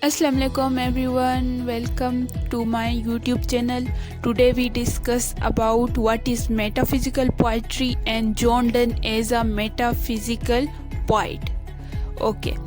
Assalamu alaikum everyone, welcome to my YouTube channel. Today we discuss about what is metaphysical poetry and John Donne as a metaphysical poet. Okay,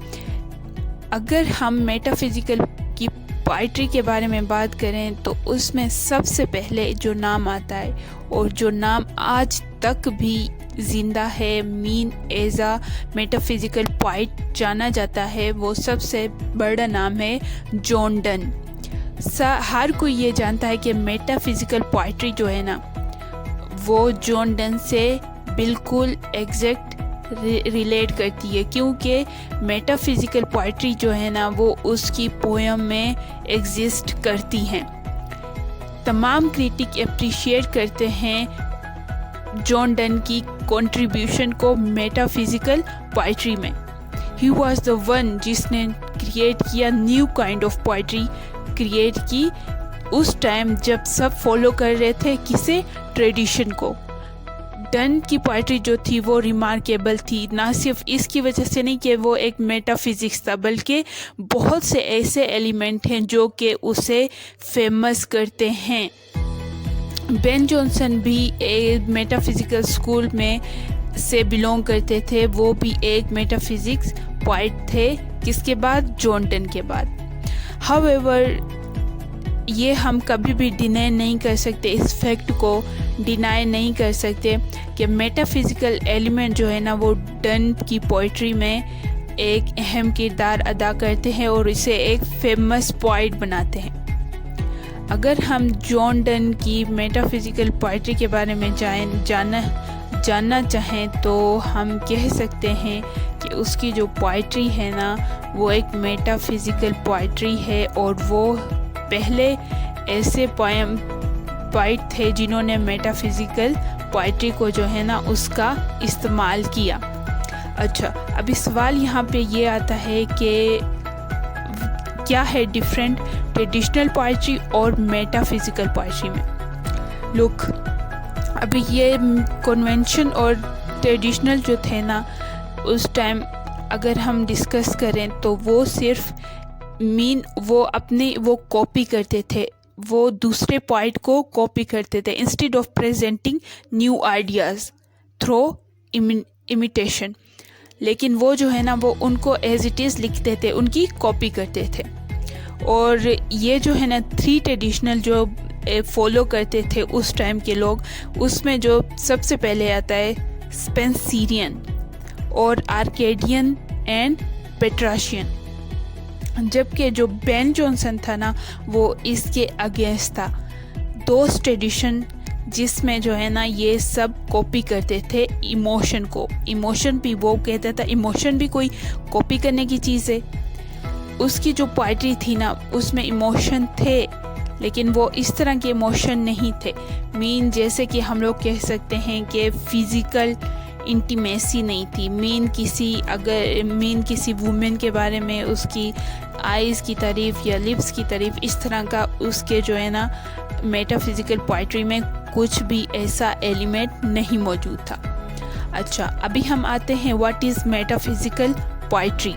अगर हम metaphysical की poetry के बारे में बात करें तो उसमें सबसे पहले जो नाम आता है और जो नाम आज तक भी ज़िंदा है, मीन एज आ मेटाफिजिकल पोइट जाना जाता है, वो सबसे बड़ा नाम है जॉन डन। हर कोई ये जानता है कि मेटाफिजिकल पोइट्री जो है ना वो जॉन डन से बिल्कुल एग्जैक्ट रिलेट करती है, क्योंकि मेटाफिजिकल पोइट्री जो है ना वो उसकी पोएम में एग्जिस्ट करती हैं। तमाम क्रिटिक अप्रिशिएट करते हैं जॉन डन की कंट्रीब्यूशन को मेटाफिजिकल पोइट्री में। ही वाज द वन जिसने क्रिएट किया new kind of poetry create की उस टाइम जब सब फॉलो कर रहे थे किसे, ट्रेडिशन को। डन की पोइट्री जो थी वो रिमार्केबल थी, ना सिर्फ इसकी वजह से नहीं कि वो एक मेटाफिजिक्स था, बल्कि बहुत से ऐसे एलिमेंट हैं जो कि उसे फेमस करते हैं। बेन जॉनसन भी एक मेटाफिजिकल स्कूल में से बिलोंग करते थे, वो भी एक मेटाफिजिक्स पोइट थे, किसके बाद, जॉन डन के बाद। हाउएवर ये हम कभी भी डिनाई नहीं कर सकते, इस फैक्ट को डिनाई नहीं कर सकते कि मेटाफिजिकल एलिमेंट जो है ना वो डन की पोइट्री में एक अहम किरदार अदा करते हैं और इसे एक फेमस पोइट बनाते हैं। अगर हम जॉन डन की मेटाफिजिकल पोइट्री के बारे में जानना चाहें तो हम कह सकते हैं कि उसकी जो पोइट्री है ना वो एक मेटाफिजिकल पोइट्री है, और वो पहले ऐसे पोइट थे जिन्होंने मेटाफिजिकल पोइट्री को जो है ना उसका इस्तेमाल किया। अच्छा, अभी सवाल यहाँ पे ये आता है कि क्या है डिफरेंट ट्रेडिशनल पोइट्री और मेटाफिजिकल पोइट्री में। लुक, अभी ये कन्वेंशन और ट्रेडिशनल जो थे ना उस टाइम अगर हम डिस्कस करें तो वो सिर्फ वो कॉपी करते थे, वो दूसरे पोइट को कॉपी करते थे instead of presenting new ideas through imitation. लेकिन वो जो है ना वो उनको एज इट इज़ लिखते थे, उनकी कॉपी करते थे। और ये जो है ना थ्री ट्रेडिशनल जो फॉलो करते थे उस टाइम के लोग, उसमें जो सबसे पहले आता है स्पेंसियन और आर्केडियन एंड पेट्राशियन, जबकि जो बेन जॉनसन था ना वो इसके अगेंस्ट था। दो ट्रेडिशन जिसमें जो है ना ये सब कॉपी करते थे इमोशन को। इमोशन भी वो कहता था इमोशन भी कोई कॉपी करने की चीज़ है। उसकी जो पोइट्री थी ना उसमें इमोशन थे, लेकिन वो इस तरह के इमोशन नहीं थे। मीन जैसे कि हम लोग कह सकते हैं कि फिज़िकल इंटीमेसी नहीं थी। मीन किसी वुमेन के बारे में उसकी आइज़ की तारीफ़ या लिप्स की तारीफ़, इस तरह का उसके जो है ना मेटाफिजिकल पोइट्री में कुछ भी ऐसा एलिमेंट नहीं मौजूद था। अच्छा, अभी हम आते हैं व्हाट इज़ मेटाफिजिकल पोइट्री।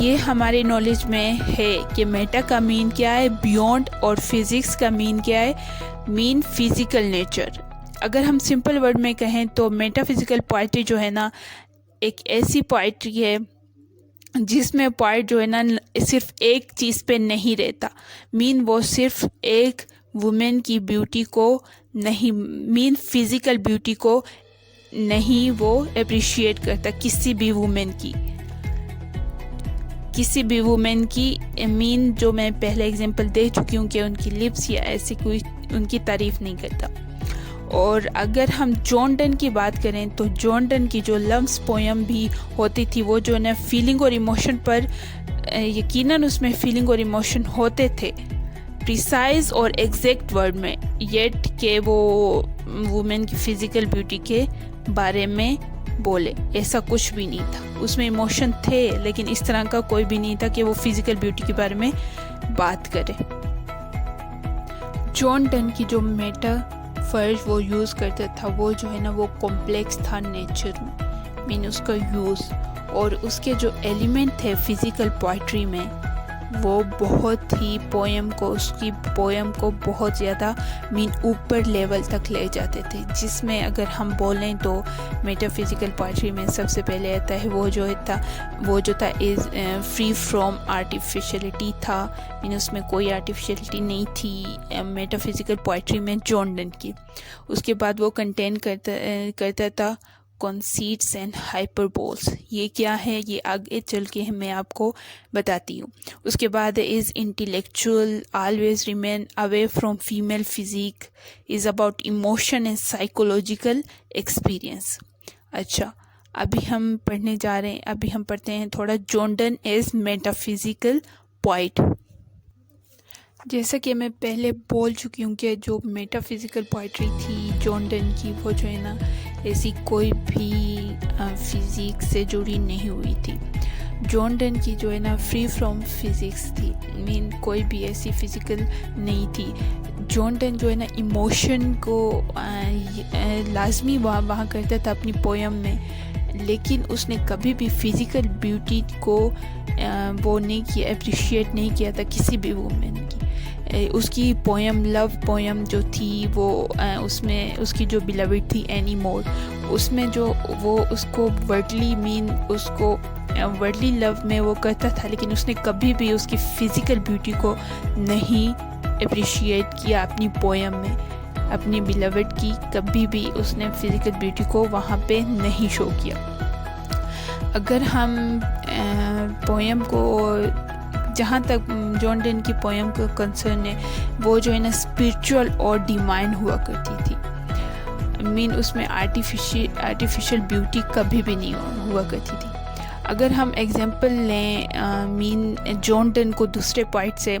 ये हमारे नॉलेज में है कि मेटा का मीन क्या है, बियॉन्ड, और फिज़िक्स का मीन क्या है, मीन फिज़िकल नेचर। अगर हम सिंपल वर्ड में कहें तो मेटाफिजिकल पोइट्री जो है ना एक ऐसी पोइट्री है जिसमें पोइट जो है ना सिर्फ एक चीज़ पे नहीं रहता। मीन वो सिर्फ एक वुमेन की ब्यूटी को नहीं, मीन फिज़िकल ब्यूटी को नहीं वो अप्रिशिएट करता, किसी भी वुमेन की मीन जो मैं पहले एग्जांपल दे चुकी हूँ कि उनकी लिप्स या ऐसी कोई उनकी तारीफ़ नहीं करता। और अगर हम जॉन डन की बात करें तो जॉन डन की जो लम्स पोएम भी होती थी वो जो है फीलिंग और इमोशन पर, यकीनन उसमें फीलिंग और इमोशन होते थे प्रिसाइज और एग्जैक्ट वर्ड में, येट के वो वुमेन की फ़िज़िकल ब्यूटी के बारे में बोले, ऐसा कुछ भी नहीं था। उसमें इमोशन थे लेकिन इस तरह का कोई भी नहीं था कि वो फिज़िकल ब्यूटी के बारे में बात करे। जॉन डन की जो मेटाफर्स वो यूज़ करता था वो जो है ना वो कॉम्प्लेक्स था नेचर में, मीन उसका यूज़ और उसके जो एलिमेंट थे फिज़िकल पोइट्री में وہ بہت ہی اس کی پویم کو بہت زیادہ اوپر لیول تک لے جاتے تھے، جس میں اگر ہم بولیں تو میٹا فزیکل پوئٹری میں سب سے پہلے آتا ہے وہ جو تھا از فری فرام آرٹیفیشلٹی تھا، اس میں کوئی آرٹیفیشلٹی نہیں تھی میٹا فزیکل پوئٹری میں جان ڈن کی۔ اس کے بعد وہ کنٹین کرتا تھا کنسیٹس اینڈ ہائپربولز۔ یہ کیا ہے یہ آگے چل کے میں آپ کو بتاتی ہوں۔ اس کے بعد is intellectual always remain away from female physique, is about emotion and psychological experience. اچھا، ابھی ہم پڑھتے ہیں تھوڑا John Donne as metaphysical poet. جیسا کہ میں پہلے بول چکی ہوں کہ جو میٹا فزیکل پوئٹری تھی جان ڈن کی، وہ جو ہے نا ایسی کوئی بھی فزیک سے جڑی نہیں ہوئی تھی۔ جان ڈن کی جو ہے نا فری فرام فزکس تھی، کوئی بھی ایسی فزیکل نہیں تھی۔ جان ڈن جو ہے نا ایموشن کو لازمی وہاں کرتا تھا اپنی پویم میں، لیکن اس نے کبھی بھی فزیکل بیوٹی کو وہ نہیں کیا، اپریشیٹ نہیں کیا تھا کسی بھی وومن کی۔ اس کی پویم لو پویم جو تھی وہ اس میں اس کی جو بیلوڈ تھی اینی مور، اس میں جو وہ اس کو ورڈلی لو میں وہ کرتا تھا، لیکن اس نے کبھی بھی اس کی فزیکل بیوٹی کو نہیں اپریشیٹ کیا اپنی پویم میں۔ اپنی بیلوڈ کی کبھی بھی اس نے فزیکل بیوٹی کو وہاں پہ نہیں شو کیا۔ اگر ہم پویم کو جہاں تک جان ڈن کی پویم کا کنسرن ہے، وہ جو ہے نا اسپرچول اور ڈیوائن ہوا کرتی تھی، اس میں آرٹیفیشل بیوٹی کبھی بھی نہیں ہوا کرتی تھی۔ اگر ہم ایگزامپل لیں جان ڈن کو دوسرے پوائٹ سے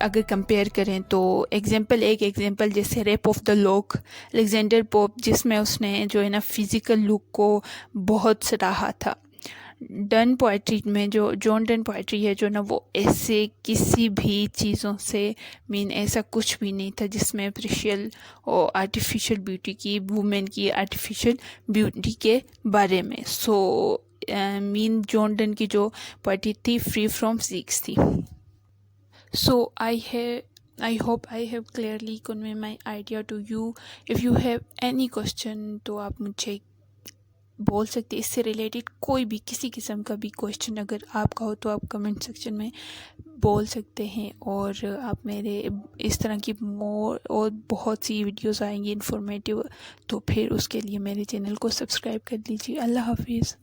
اگر کمپیئر کریں تو ایگزامپل جیسے rape of the lock Alexander Pope, جس میں اس نے جو ہے نا فزیکل لک کو بہت سراہا تھا۔ ڈن پوئٹری میں جو جان ڈن پوئٹری ہے جو نا وہ ایسے کسی بھی چیزوں سے ایسا کچھ بھی نہیں تھا جس میں اور آرٹیفیشل بیوٹی کی وومن کی آرٹیفیشل بیوٹی کے بارے میں۔ جان ڈن کی جو پوئٹری تھی فری فرام فزکس تھی۔ I hope I have clearly conveyed my idea to you. If you have any question تو آپ مجھے بول سکتے، اس سے ریلیٹڈ کوئی بھی کسی قسم کا بھی کویشچن اگر آپ کا ہو تو آپ کمنٹ سیکشن میں بول سکتے ہیں، اور آپ میرے اس طرح کی اور بہت سی ویڈیوز آئیں گی انفارمیٹیو، تو پھر اس کے لیے میرے چینل کو سبسکرائب کر لیجیے۔ اللہ حافظ۔